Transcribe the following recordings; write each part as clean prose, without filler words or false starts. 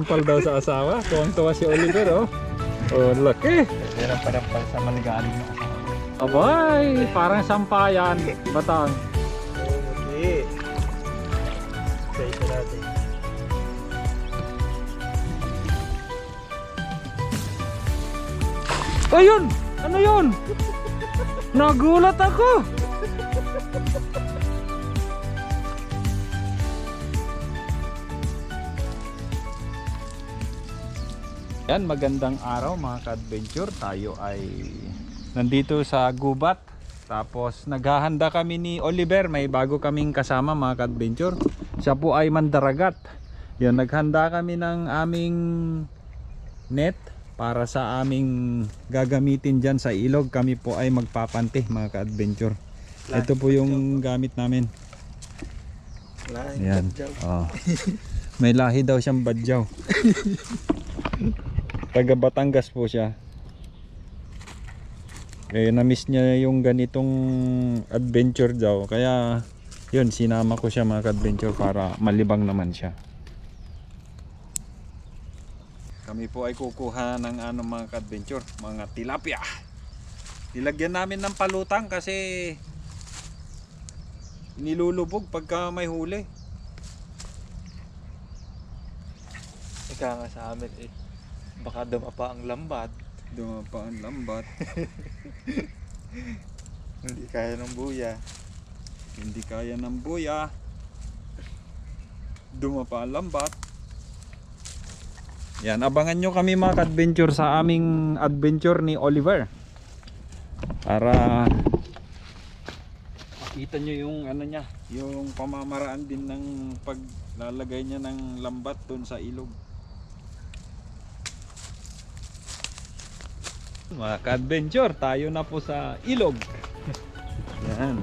Pal daw sa asawa. Tuwang-tuwa si Oliver, oh. Oh, laki. Yan ang panampal sa maligalig na asawa. Abay, parang sampayan. Batang. Okay. Isa natin. Ayun! Ano yun? Nagulat ako! Yan, magandang araw mga ka-adventure. Tayo ay nandito sa gubat. Tapos naghahanda kami ni Oliver. May bago kaming kasama mga ka-adventure. Siya po ay mandaragat. Yan, naghanda kami ng aming net para sa aming gagamitin dyan sa ilog. Kami po ay magpapante mga ka-adventure. Ito po yung gamit namin. Yan. Oh. May lahi daw siyang badyaw. Taga Batangas po siya. Eh, na-miss niya yung ganitong adventure daw. Kaya yun, sinama ko siya mga ka-adventure para malibang naman siya. Kami po ay kukuha ng mga ka-adventure, mga tilapia. Nilagyan namin ng palutang kasi nilulubog pagka may huli. Ika nga sa amin eh. Baka dumapa ang lambat. Dumapa ang lambat. Hindi kaya ng buya. Hindi kaya ng buya. Dumapa ang lambat. Yan, abangan nyo kami mga ka-adventure sa aming adventure ni Oliver. Para makita nyo yung ano niya, yung pamamaraan din ng paglalagay niya ng lambat doon sa ilog. Mga ka-adventure, tayo na po sa ilog. Yan.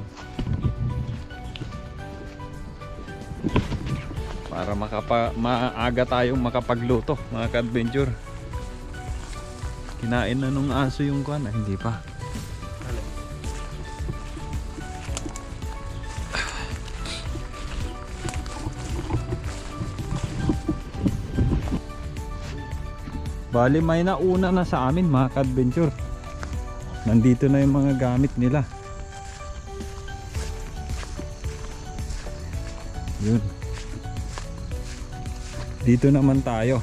Para maaga tayong makapagluto, mga ka-adventure. Kinain na nung aso yung kuwan, hindi pa. Bali may nauna na sa amin mga ka-adventure. Nandito na yung mga gamit nila. Yun. Dito naman tayo.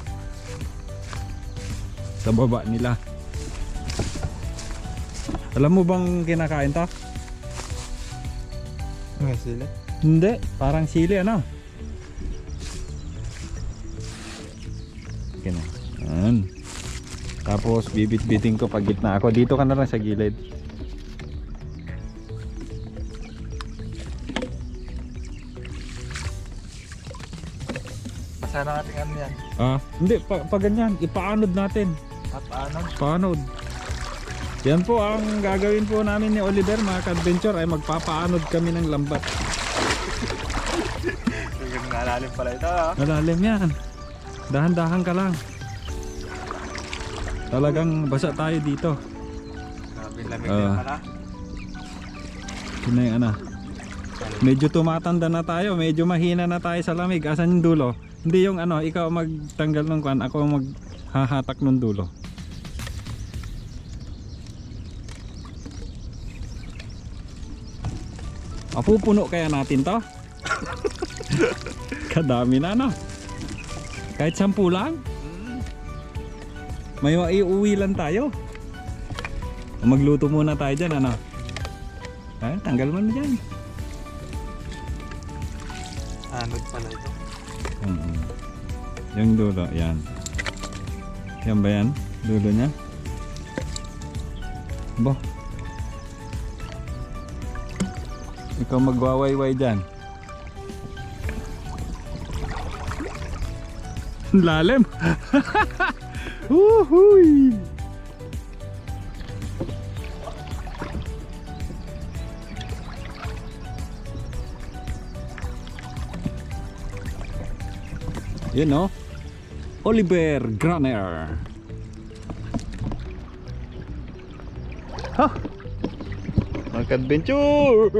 Sa baba nila. Alam mo bang kinakain to? Mga sila? Hindi, parang sili ano. Okay na. Yan. Tapos bibit-biting ko pag gitna ako. Dito ka na lang sa gilid. Basa na natin ano yan. Hindi, pag ganyan, ipaanod natin. At ano? Paanod. Yan po ang gagawin po namin ni Oliver mga ka-adventure ay magpapaanod kami ng lambat. Yung nalalim pala ito ha. Malalim yan. Dahan-dahan ka lang. Talagang basa tayo dito. Sabi lamig na yung pala. Yun na yung ano. Medyo tumatanda na tayo. Medyo mahina na tayo sa lamig. Asan yung dulo? Hindi yung ano, ikaw magtanggal ng kwan. Ako maghahatak ng dulo. Mapupuno kaya natin to? Kadami na no? Kahit 10 lang? May maiuwi lang tayo. Magluto muna tayo dyan ano? Tanggal mo na dyan. Anod pala ito. Yung dulo, yan. Yan ba yan? Dulo nya? Bo. Ikaw magwawayway dyan. Lalim. Uhuy. Yun no? Oliver Graner. Ha? Mag-adventure!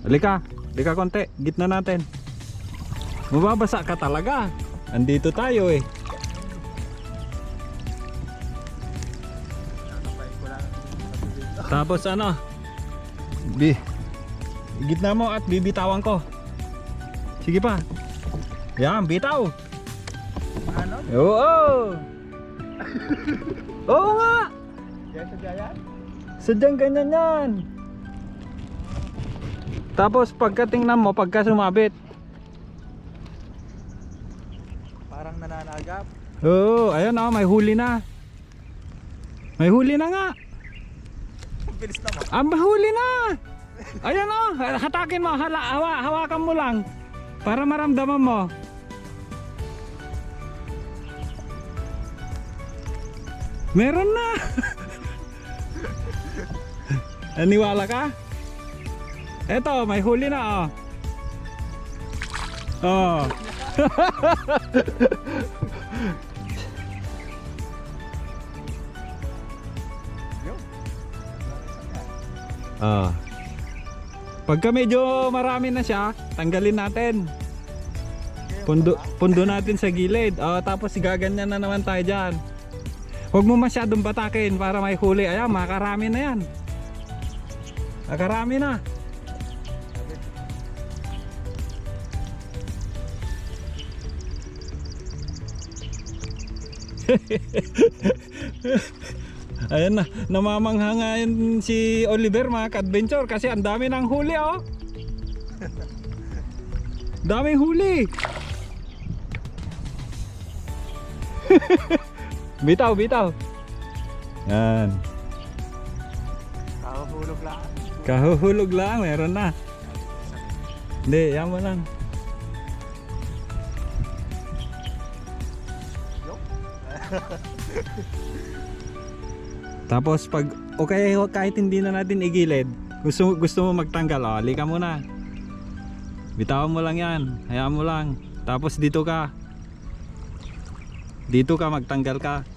Halika! Di ka konti, gitna natin. Mababasa ka talaga. Andito tayo eh. Tapos ano? Gitna mo at bibitawan ko. Sige pa. Yan, bitaw. Ano? Oo. Oo nga. Yan sa jayan? Sadyang ganyan yan. Tapos pagkatingnan mo, pagka sumabit. Parang nananagap. Oo, ayun oh, may huli na. May huli na nga. Ang bilis naman. May huli na. Ayun oh, hatakin mo, hawakan mo lang. Para maramdaman mo. Meron na. Aniwala ka? Eto, may huli na oh. Oh. Ah. Pagka medyo marami na siya, tanggalin natin. Pundo natin sa gilid. Tapos gaganyan na naman tayo dyan. Huwag mo masyadong batakin para may huli. Ayan, makarami na yan. Makarami na. Ayan na, namamangha nga yun si Oliver mga ka-adventure kasi ang dami ng huli oh. Daming huli. Bitaw, bitaw. Yan. Kahuhulog lang. Kahuhulog lang, meron na. Hindi, yan mo lang. Tapos pag okay, kahit hindi na natin igilid, gusto mo magtanggal, halika muna. Bitawan mo lang yan, hayaan mo lang. Tapos dito ka magtanggal ka.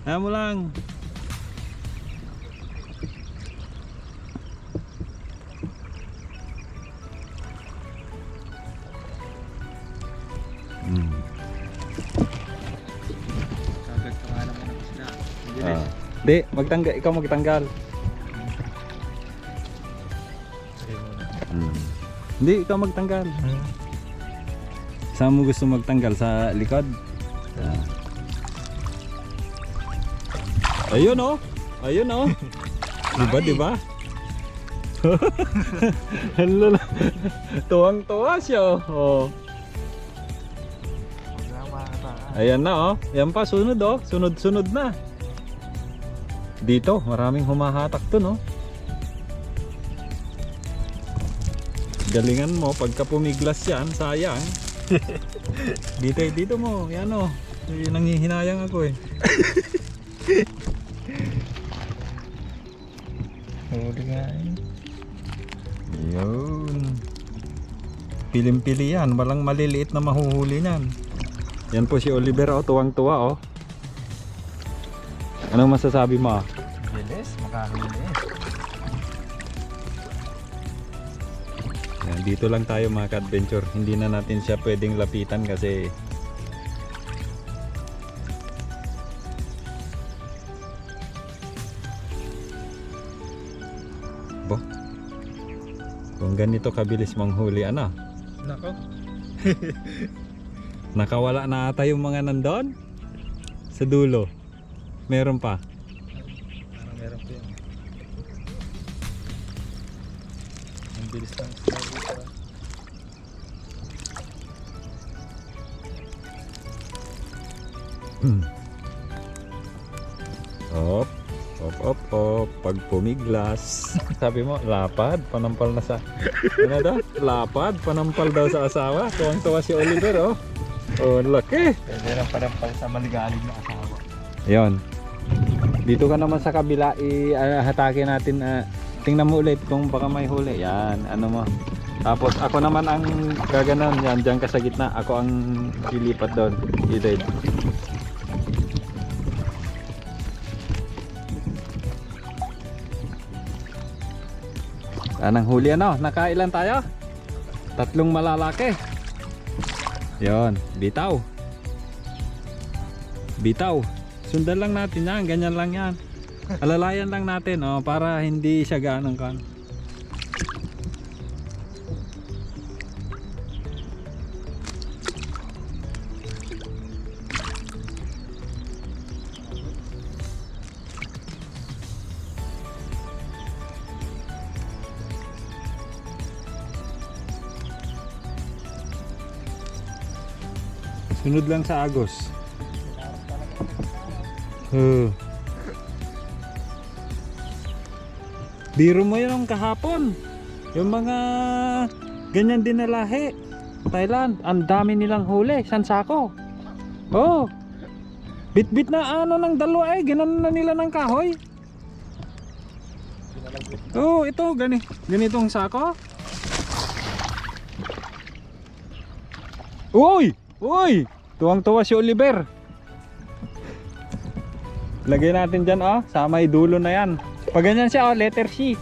Hayaan mo lang. Kagad ka nga naman ng isda. Ang bilis. Di, ikaw magtanggal. Ayun muna. Hindi, ikaw magtanggal. Saan mo gusto magtanggal? Sa likod? Ayun oh. Ayun oh. Diba, diba? Hello. Tuwang-tuwa siya oh. Huwag lang makakatakan. Ayan na oh. Yan pa, sunod oh. Sunod-sunod na. Dito, maraming humahatak to no. Galingan mo, pagka pumiglas yan, sayang. Dito mo, yan o. Nanghihinayang ako eh. Huli nga eh. Yun. Pilim-pili yan, walang maliliit na mahuhuli niyan. Yan po si Oliver oh, tuwang-tuwa oh. Anong masasabi mo? Bilis, makahuli eh. Yan, dito lang tayo mga ka-adventure. Hindi na natin siya pwedeng lapitan kasi kung ganito kabilis manghuli ano? Nako. Nakawala na ata yung mga nandun sa dulo. Meron pa. Parang meron po yan. Ang bilis ng isda dito. Op. Op. Pag pumiglas. Sabi mo, lapad, panampal na sa... Ano daw? Lapad, panampal daw sa asawa. Tuwang-tuwa si Oliver, oh. Oh, laki. Pwede lang panampal sa maligalig na asawa. Ayun. Dito ka naman sa kabila, ihatakin natin. Tingnan mo ulit kung baka may huli. Yan, ano mo. Tapos ako naman ang gaganon. Yan, dyan ka sa gitna. Ako ang lilipat doon. Gilid. Anong huli ano? Nakailan tayo? Tatlong malalaki. Yon, bitaw. Bitaw. Sundan lang natin yan, ganyan lang yan. Alalayan lang natin, oh, para hindi siya ganang kan. Sunod lang sa agos. Biro mo yun kahapon. Yung mga ganyan din na lahi. Thailand, ang dami nilang huli. Sansako. Oh. Bit-bit na ano ng dalawa eh. Ginanon na nila ng kahoy. Oh, ito. Ganitong sako. Uy! Uy! Tuwang-tuwa si Oliver. Lagay natin dyan, oh, sa may dulo na yan. Pag ganyan siya, oh, letter C.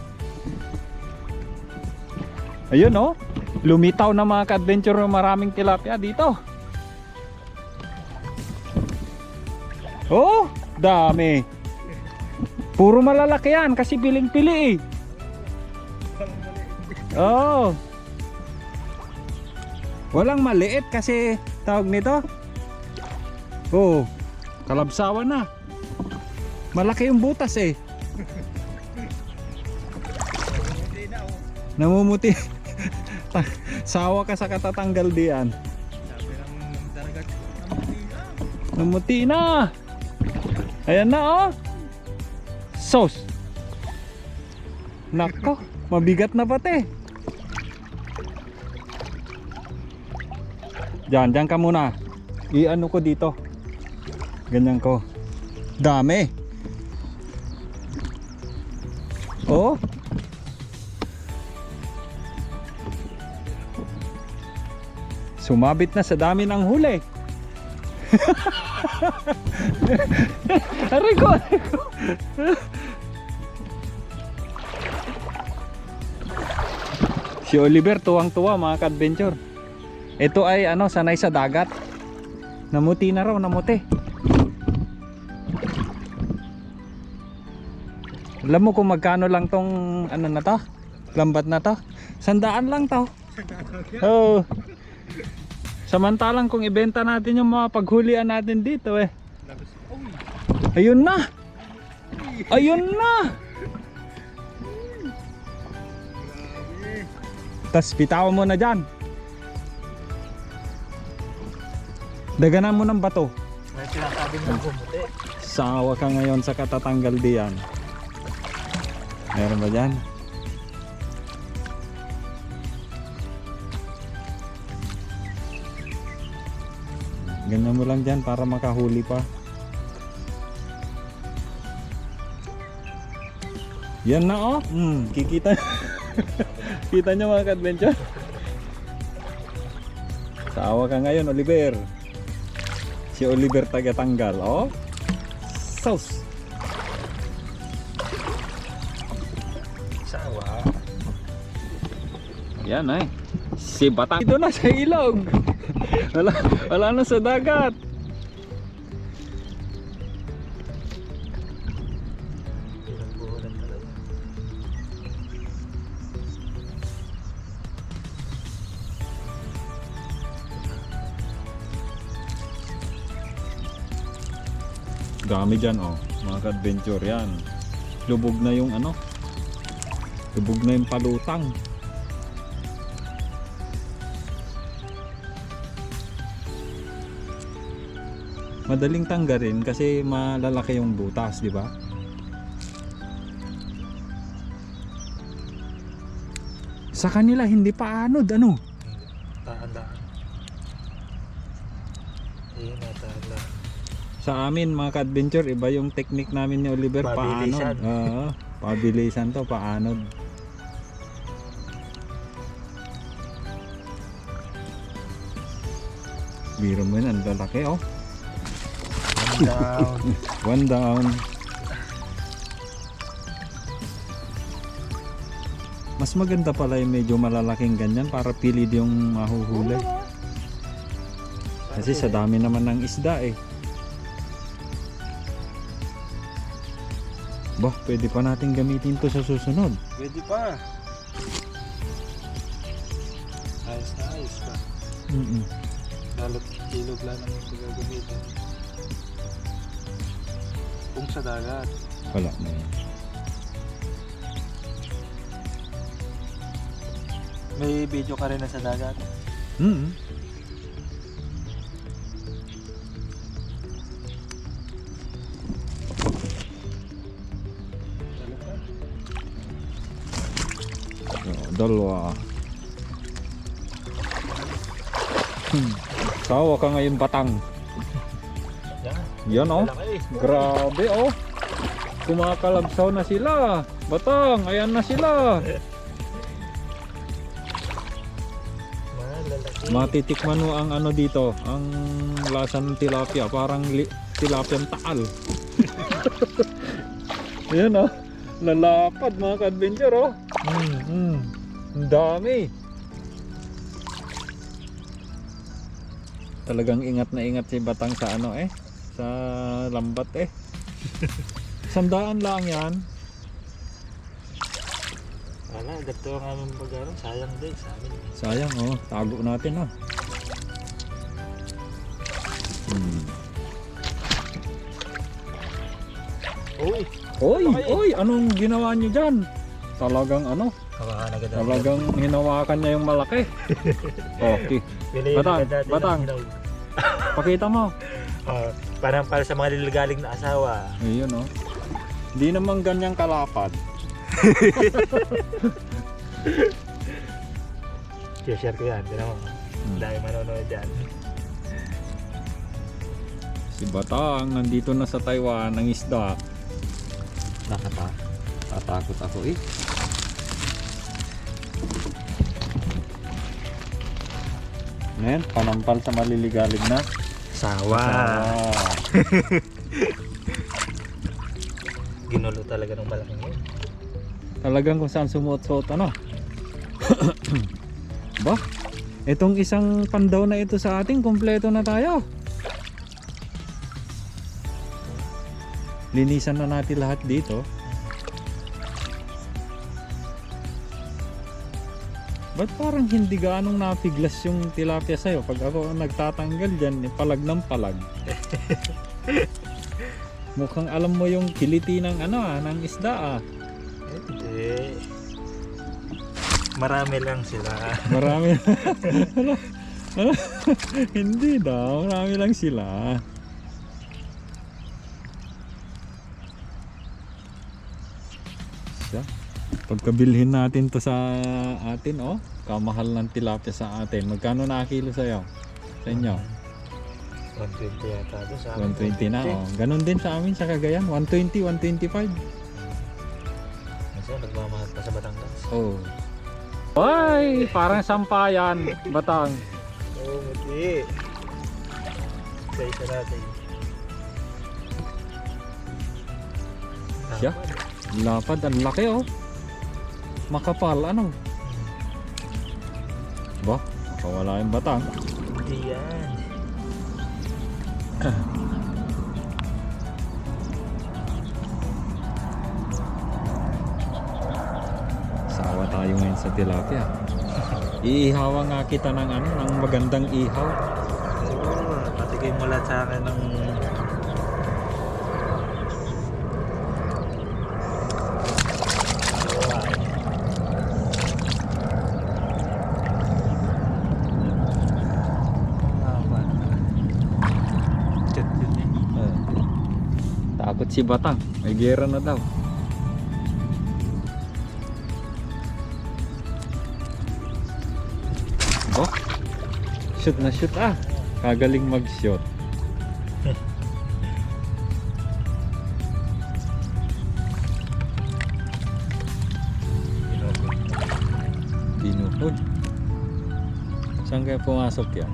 Ayun, oh, lumitaw na mga ka-adventure ng maraming tilapia dito. Oh, dami. Puro malalaki yan kasi piling-pili eh. Oh. Walang maliit kasi tawag nito. Oh, kalabsawan na. Malaki yung butas eh. Namumuti. Sawa ka sa katatanggal diyan. Namuti na. Ayan na oh. Sos. Nako, mabigat na pati. Diyan ka muna. I-ano ko dito. Ganyan ko. Dami. Oh. Sumabit na sa dami ng huli. Aray ko. Si Oliver tuwang-tuwa mga ka-adventure. Ito ay ano, sanay sa dagat. Namuti na raw, namuti. Alam mo kung magkano lang tong ano na to? Lambat na to? 100 lang to. Oh. Samantalang kung ibenta natin yung mga paghulian natin dito eh. Ayun na. Ayun na. Tas bitawan mo na dyan. Daganan mo ng bato. May sinasabing ng bumuti. Sawa ka ngayon sa katatanggal diyan. Meron ba dyan? Ganyan mo lang dyan para makahuli pa. Yan na oh. Kikita. Kita nyo mga ka-adventure. Sawa ka ngayon Oliver. Si Oliver taga-tanggal, oh. Sauce. Sawa. Yan ay. Si Batang. Ito na sa ilog. wala na sa dagat. Pinagbuhulan talaga. Dami dyan oh, mga ka-adventure yan. Lubog na yung ano, lubog na yung palutang. Madaling tanggalin kasi malalaki yung butas, di ba? Sa kanila hindi pa anod, ano? Tahan-tahan. Tanda. Sa amin mga ka-adventure, iba yung technique namin ni Oliver, Pabilisan. paanod. Oo, pabilisan to, paanod. Biro mo yun, ang lalaki oh. Down. One down. Mas maganda pala yung medyo malalaking ganyan para pilid yung mahuhuli. Kasi sa dami naman ng isda eh. Bah, pwede pa natin gamitin to sa susunod. Pwede pa. Ayos na ayos pa. Lalo't ilog lang ang gagamitin. Kung sa dagat. Wala na yan. May video ka rin na sa dagat. Dalawa. Sawa ka ngayon, Batang. Yan oh. Grabe oh. Kumakalabsaw na sila. Batang, ayan na sila. Matitikman mo ang ano dito, ang lasa ng tilapia, parang tilapiang taal. Yan oh. Lalapad mga ka-adventure oh. Ang dami. Talagang ingat na ingat si Batang sa ano eh, sa lambat eh. 100 lang yan. Wala, ganito ang aming pag-aaral. Sayang din sa amin. Sayang oh, tago natin ah. Oy, anong ginawa niyo dyan? Talagang ano? Talagang hinawakan niya yung malaki. Okay. Batang. Pakita mo. Parang para sa mga nilagaling na asawa. Ayun oh. Hindi naman ganyang kalapad. Share ko yan. Tinan mo. Dahil manonood dyan. Si Batang nandito na sa Taiwan ng isda. Tatakot ako eh. Ngayon, panampal sa maliligalig na Sawa. Ginulo talaga ng malaking yun. Talagang kung saan sumuot-suot ano. Ba? Itong isang pandaw na ito sa ating, kompleto na tayo. Linisan na natin lahat dito. Ba't parang hindi gaanong napiglas yung tilapia sa'yo? Pag ako nagtatanggal dyan, palag ng palag. Mukhang alam mo yung kiliti ng ano ng isda ah. Hindi. Marami lang sila. Marami. Hindi daw, marami lang sila. Pagkabilhin natin to sa atin oh, kamahal ng tilapia sa atin. Magkano na kilo sa'yo? Sa inyo? 120 yata doon sa amin. 120 na oh. Ganon din sa amin sa Cagayan, 120, 125. Kasi nagmamahal pa sa Batangas. Oh. Ay, parang sampayan, Batang. Oo, hindi. Isa natin. Siya? Lapad, ang laki oh. Makapal, ano? Ba? Makawala yung Batang. Hindi yan. Sawa tayo ngayon sa tilapia. Iihawa nga kita ng ano, ng magandang ihaw. Oo, patigay mo lahat sa akin ng takot si Batang, may gera na daw. Oh, shoot na shoot ah. Kagaling mag-shoot. Binuhod. Saan kaya pumasok yan?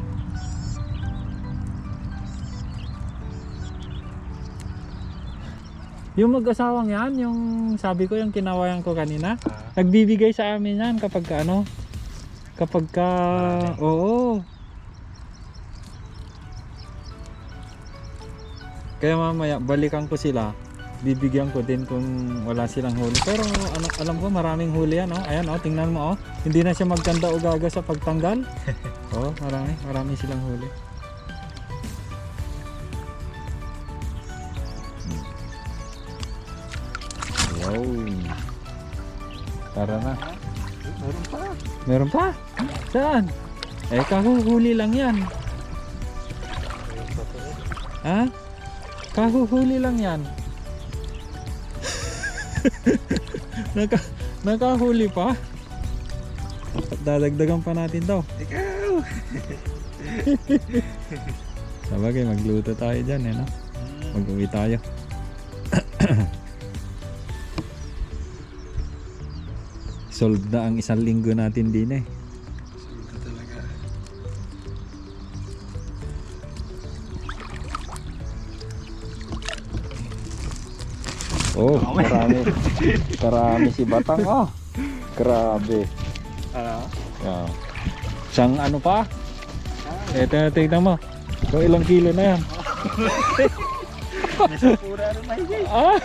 Yung mag-asawang yan, yung sabi ko, yung kinawayan ko kanina, nagbibigay sa amin yan kapag ka, ano, kapag ka, oo. Kaya mamaya, balikan ko sila, bibigyan ko din kung wala silang huli. Pero ano, alam ko maraming huli yan, oh. Ayan, oh, tingnan mo, oh. Hindi na siya magkanda o gaga sa pagtanggal. Oh, marami silang huli. Wow. Tara na. Meron pa. Meron pa? Saan? Eh, kahuhuli lang yan. Meron pa to eh. Ha? Kahuhuli lang yan. Nakahuli pa? Dadagdagan pa natin to. Ikaw! Sabagay, magluto tayo dyan eh, no? Mag-uwi tayo. Solved na ang 1 linggo natin din eh. Ito talaga. Oh, karami si Batang, oh. Grabe. Ano? Yeah. Siyang ano pa? Eto, tignan mo. Kung ilang kilo na yan. Nasa pura rin mahigay. Ah!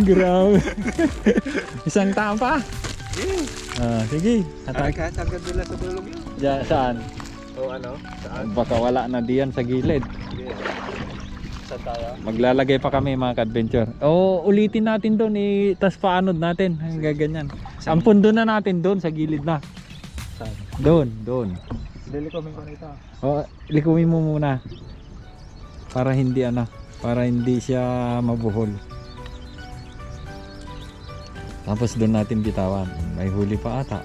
Grabe. Isang tapa. Ah, sige. Kahit hanggang doon lang sa bulong yun. Diyan, saan? O ano? Saan? Baka wala na diyan sa gilid. Sige. Saan tayo? Maglalagay pa kami mga ka-adventure. O ulitin natin doon, tas paanod natin. Hanggang ganyan. Ang pundo na natin doon sa gilid na. Saan? Doon. Lilikomin ko nito. O, likumin mo muna. Para hindi para hindi siya mabuhol. Tapos doon natin bitawan. May huli pa ata.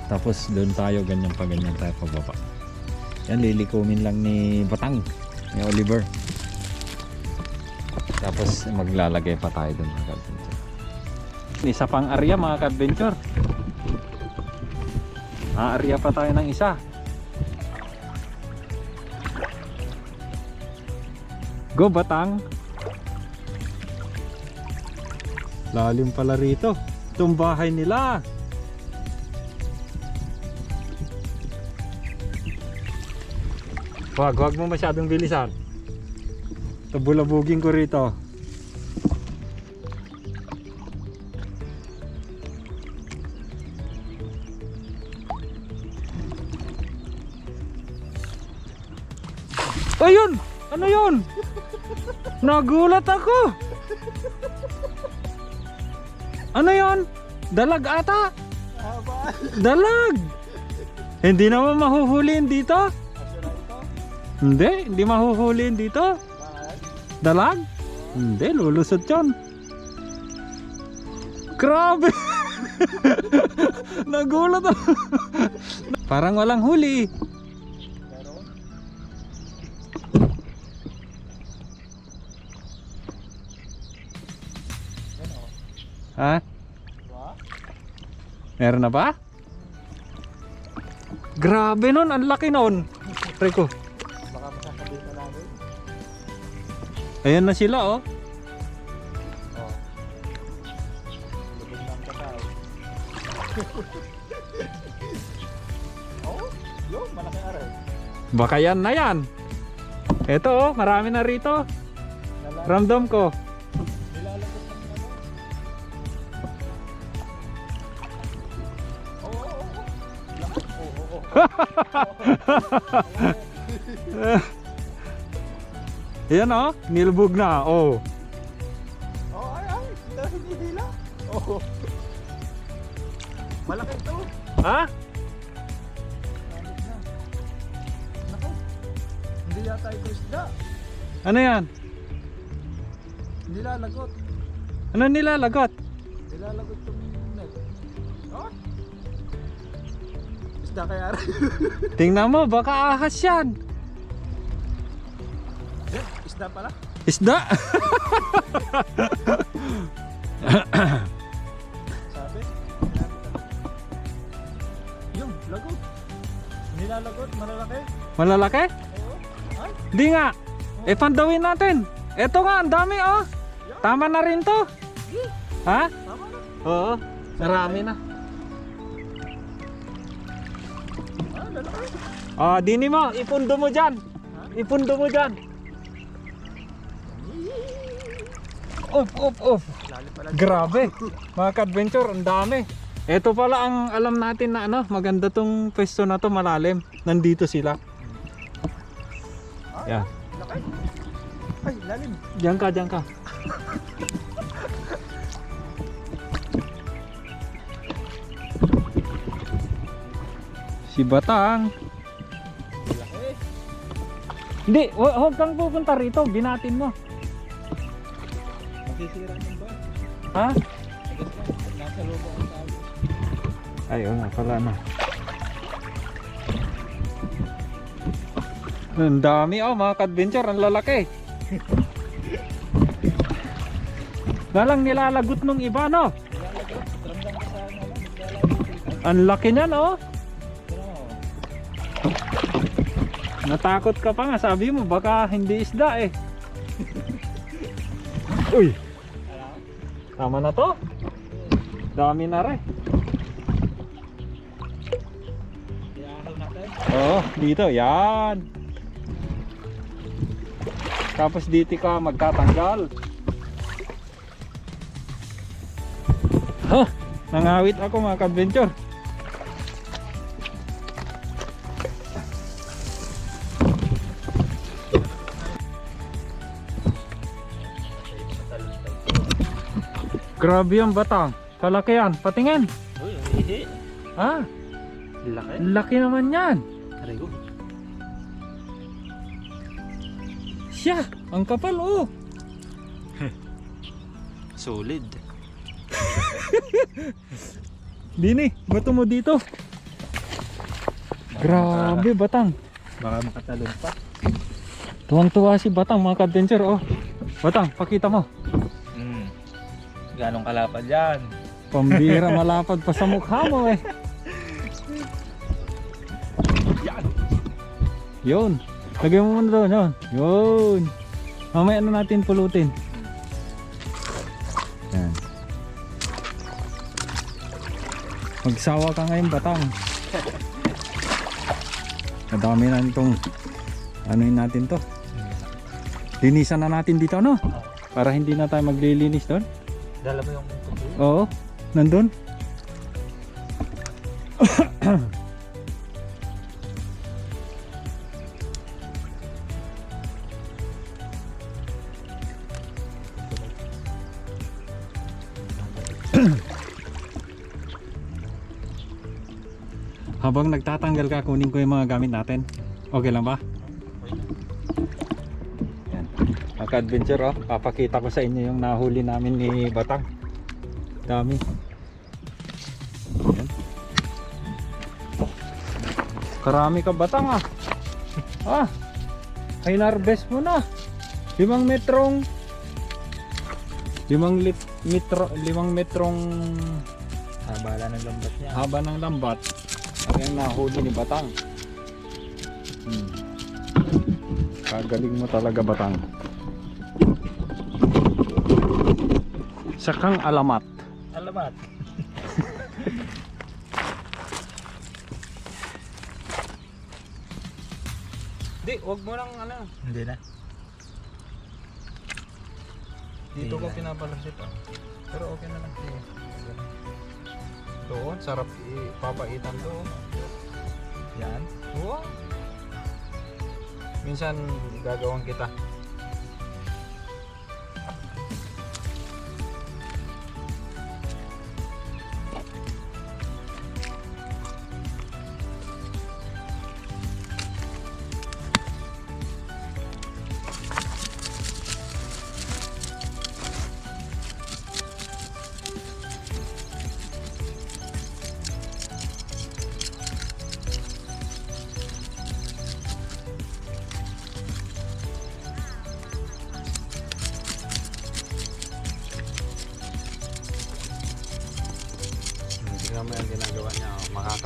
Tapos doon tayo, ganyan tayo pababa. Yan, lilikumin lang ni Batang, ni Oliver. Tapos maglalagay pa tayo doon mga ka-adventure. Isa pang area mga ka-adventure. Area pa tayo ng isa. Go Batang. Lalim pala rito. Itong bahay nila. Wag mo masyadong bilisan. Tabulabugin ko rito. Ayun! Ano yun? Nagulat ako. Ano yun? Dalag ata. Dalag. Hindi naman mahuhuliin dito. Hindi mahuhuliin dito. Dalag? Hindi, lulusot yun. Grabe. Nagulat ako. Parang walang huli. Ha? Meron na ba? Grabe nun, ang laki nun. Rico. Baka masasabihin na namin. Ayan na sila oh. Oh. Lubog ng katao. Oh, yun, malaki aral. Baka yan na yan. Eto oh, marami na rito. Ramdam ko. Nilalagos ng ano. Ayan oh, nilubog na. Oh. Oh, ay, hindi hila. Oh. Malaki ito. Ha? Lamig na. Naku. Hindi yata ito isda. Ano yan? Nilalagot. Ano nilalagot? Nilalagot yung net. Oh. Isda kaya rin. Tingnan mo, baka ahas yan. Isda pala. Isda. Sabi. Lagot. Nilalagot, malalaki. Malalaki? Oo. Ay, Di nga. Eh, pandawin natin. Eto nga, ang dami oh. Tama na rin to. Ha? tama na. Oo. Marami na. Lalaki. Ah, dini mo. Ipundo mo dyan. Ipundo mo dyan. Off. Lalim pala. Grabe. Mga ka-adventure, ang dami. Ito pala ang alam natin na ano, maganda tong pwesto na to, malalim. Nandito sila. Yeah. Laki. Ay, lalim. Diyan ka. Si Batang. Laki. Hindi, huwag kang pupunta rito. Binatin mo. Masisira ng ba? Ha? Nasa loob ang tao. Ay, oo nga pala na. Ang dami mga ka-adventure, ang lalaki. Nalang nilalagot nung iba, no? Nilalagot. Ramdam ka sa ano. Ang laki niyan, oh. Pero, Natakot ka pa nga, sabi mo baka hindi isda eh. Uy, alam? tama na to. Dami na rin. Iahal natin. Oh, dito, yan. Tapos dito ka magtatanggal. Huh, nangawit ako mga ka-adventure. Grabe yung batang. Kalaki yan. Patingin. Uy, umihi. Ah, Laki. laki naman yan. Arigo. Siya, ang kapal oh. Solid. Dini, bato mo dito. Grabe batang. Baka makatalon pa. Tuwang-tuwa si Batang mga ka-adventure oh. Batang, pakita mo. Ganong kalapad yan. Pambira malapad pa sa mukha mo eh. Yan. Yun. Lagyan mo muna doon. Yun. Mamaya na natin pulutin. Yan. Magsawa ka ngayon Batang. Madami na nitong anuin natin to. Linisan na natin dito ano? Para hindi na tayo maglilinis doon. Dala mo yung tubo. Oo, nandun. Habang nagtatanggal ka, kunin ko yung mga gamit natin. Okay lang ba? Yan. Maka-adventure oh, papakita ko sa inyo yung nahuli namin ni Batang. Dami. Yan. Karami ka Batang ah. Ah, ay narbes mo na. 5 metrong 5 metrong Habala ng lambat niya. haba ng lambat. Ang nahuli ni Batang. Kagaling mo talaga Batang. Sakang alamat. Alamat. Di, wag mo lang ano. Hindi na. Dito ko Hindi na. pinapalasit ah. Pero okay na lang. Doon, sarap ipapaitan doon. Yan. Wow. Minsan gagawin kita.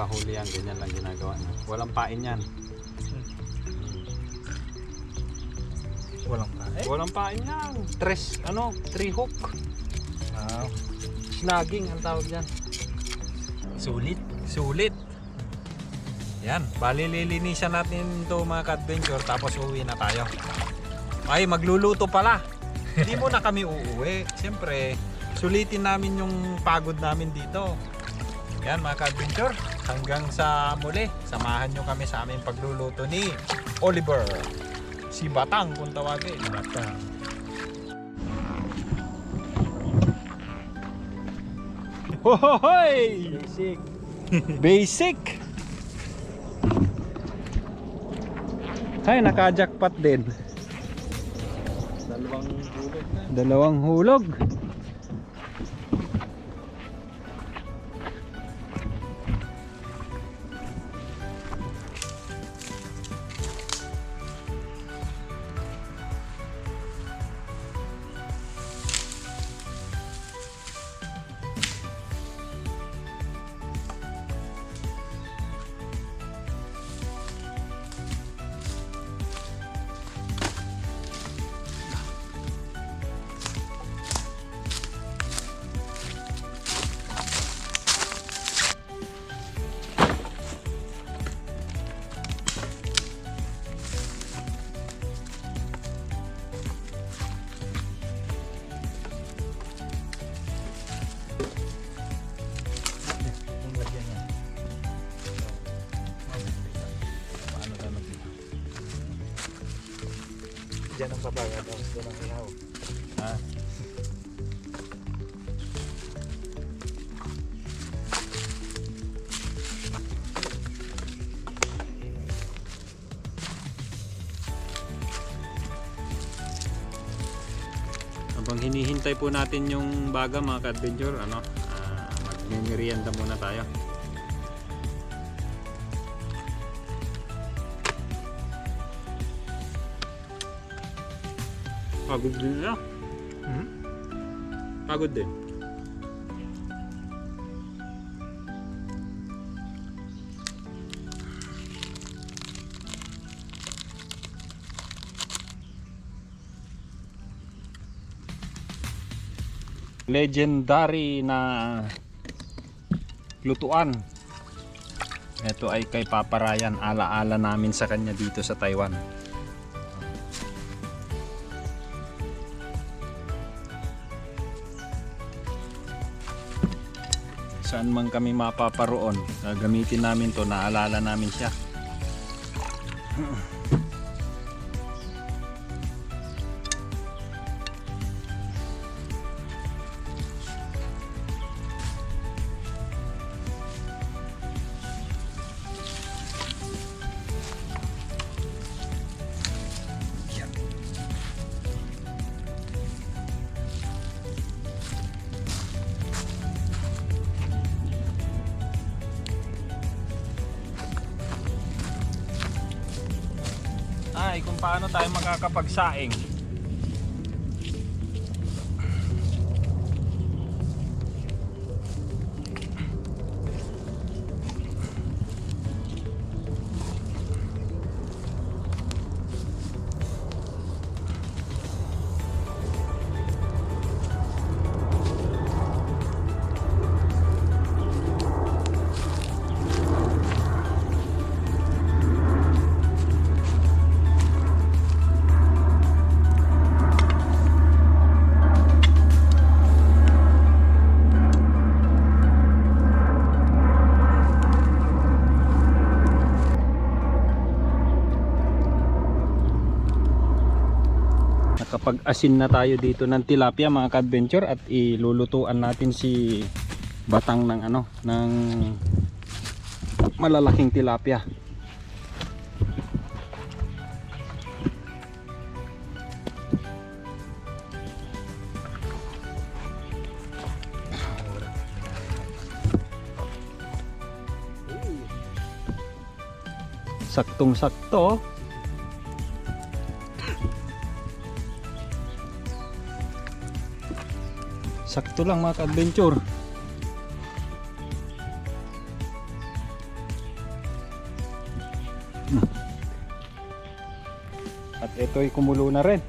pagkahuli yan, ganyan lang ginagawa niya. Walang pain yan. Walang pa. Walang pain yan. Three hook. Wow. Snagging ang tawag yan. Sulit. Sulit. Yan, bali lilinisan natin ito mga ka-adventure tapos uwi na tayo. Ay, magluluto pala. Hindi mo na kami uuwi. Siyempre, sulitin namin yung pagod namin dito. Yan mga ka-adventure, hanggang sa muli, samahan nyo kami sa aming pagluluto ni Oliver. Si Batang kung tawagin. Batang. Hohoy! Basic. Basic! Ay, naka-jackpot din. Dalawang hulog na. Dalawang hulog. Yung lagyan niya. Paano tayo mag- Diyan ang babaga. Tapos doon ang ihaw. Ha? Habang hinihintay po natin yung baga mga ka-adventure, magmimerienda muna tayo. Pagod din siya. Pagod din. Legendary na lutuan. Ito ay kay Papa Ryan, ala-ala namin sa kanya dito sa Taiwan. Saan man kami mapaparoon, gamitin namin to, naalala namin siya. Ay, kung paano tayo makakapagsaing. Nakapag-asin na tayo dito ng tilapia mga ka-adventure at ilulutuan natin si Batang ng ng malalaking tilapia. Saktong-sakto. Sakto lang mga ka-adventure. ito'y kumulo na rin.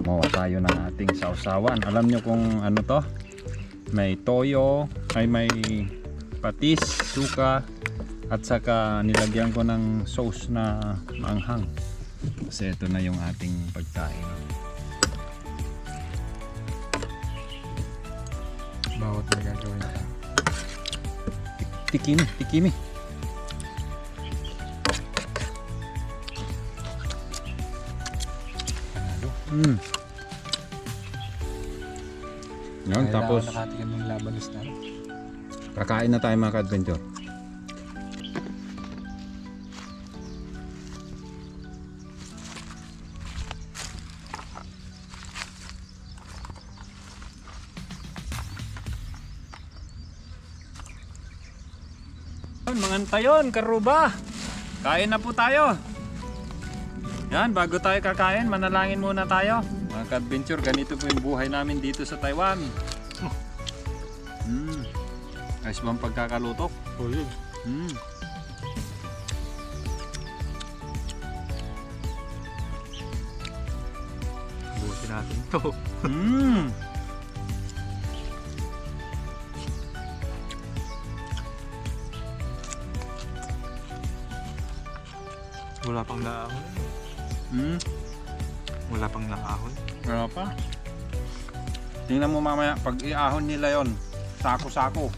Mawa tayo ng ating sausawan. Alam nyo kung ano to? May toyo, ay may patis, suka, at saka nilagyan ko ng sauce na maanghang. Kasi ito na yung ating pagkain. Bawat na gagawin ka. Tikimi, tikimi. Panalo. Yan, tapos nakatikim ng labanos na. kakain na tayo mga ka-adventure. Mga antayon, karuba. Kain na po tayo. Yan, bago tayo kakain, manalangin muna tayo. Mga ka-adventure, ganito po yung buhay namin dito sa Taiwan. Ayos ba ang pagkakalutok? Oh, yun. Buti natin to. Wala pang laahon. Wala pang laahon. Wala pa. Tingnan mo mamaya, pag iahon nila yon, sako-sako.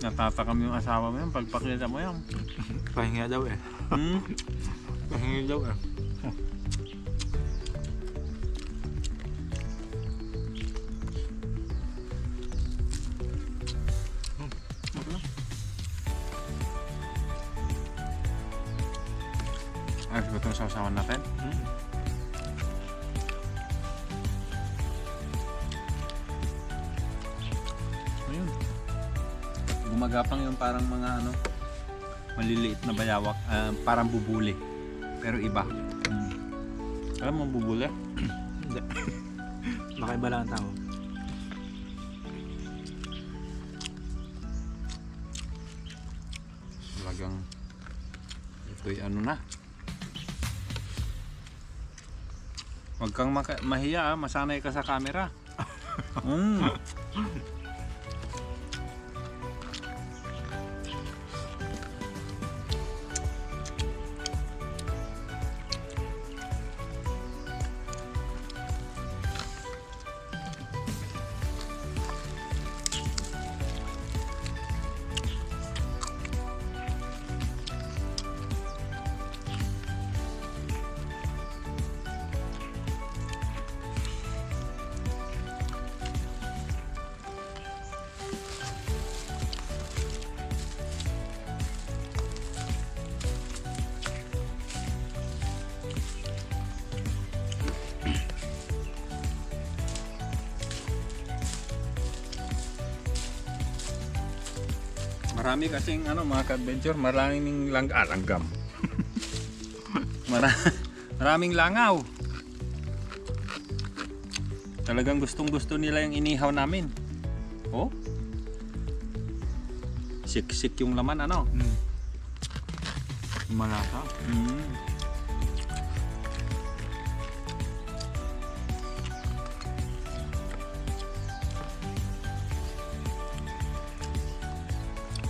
Natatakam yung asawa mo yan, pagpakita mo yan. Pahinga daw eh. Pahinga daw eh. Ayos ba itong sausawan natin? Ayun. Gumagapang yung parang mga ano, maliliit na bayawak, parang bubuli. Pero iba. Alam mo bubuli? Hindi. Makaiba lang ang tao. Talagang ito'y ano na. Huwag kang mahiya, masanay ka sa camera. Marami kasing ano mga ka-adventure, maraming langgam. Maraming langaw. Talagang gustong-gusto nila yung inihaw namin. Oh. Siksik yung laman ano. Malasa.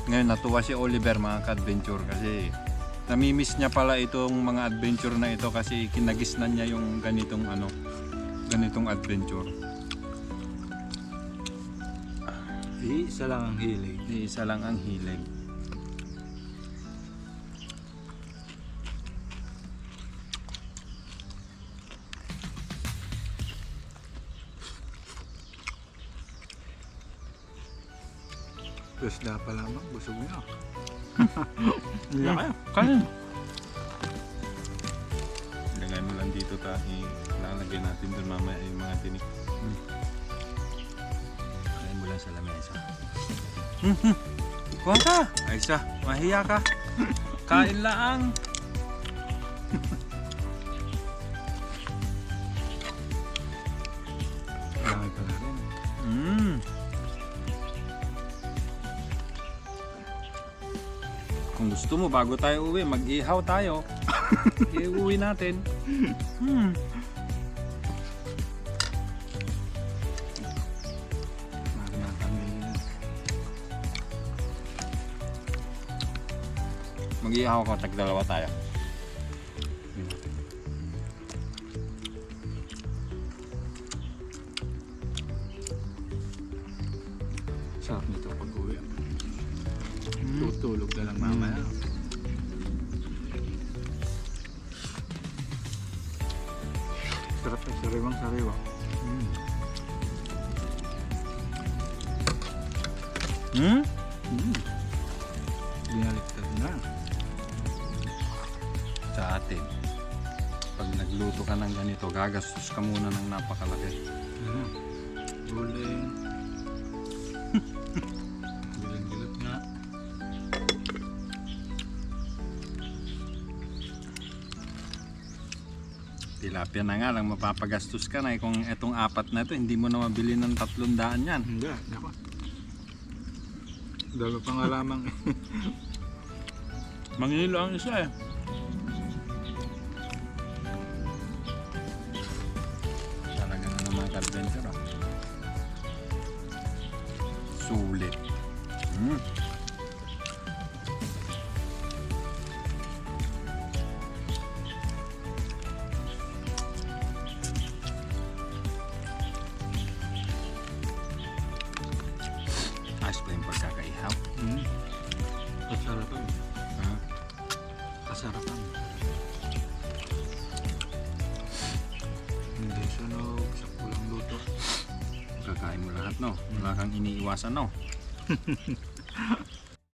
Ngayon natuwa si Oliver mga ka-adventure kasi namimiss niya pala itong mga adventure na ito kasi kinagisnan niya yung ganitong ano, ganitong adventure. Isa lang ang hilig. Isa lang ang hilig. Isda pa lamang, busog na. Laki. Kanin. Lagay mo lang dito. dito ilalagay natin doon mamaya yung mga tinik. Kain mo lang sa lamesa. Kuha ka! Ay siya, mahiya ka. Kain lang. Marami pala rin. Kung gusto mo, bago tayo uwi, mag-ihaw tayo. Iuwi natin. Marami na kami. Mag-ihaw ko, tag-dalawa tayo. Sarap nito pag-uwi. Tutulog na lang mamaya. Sarap na sariwang sariwa. Binaliktad na. Sa atin, pag nagluto ka ng ganito, gagastos ka muna ng napakalaki. Guling. Giling-gilit nga. Tilapia na nga lang, mapapagastos ka na. Kung etong apat na ito, hindi mo na mabili ng 300 yan. Hindi, ako. Dalo pa nga lamang. Mangilo ang isa eh. Talaga na mga ka-adventure ah. Sulit. Ayos pa yung pagkakaihaw. Kasarapan. Ha? Kasarapan. Hindi sunog, sa pulang luto. Kakain mo lahat no? Wala kang iniiwasan no?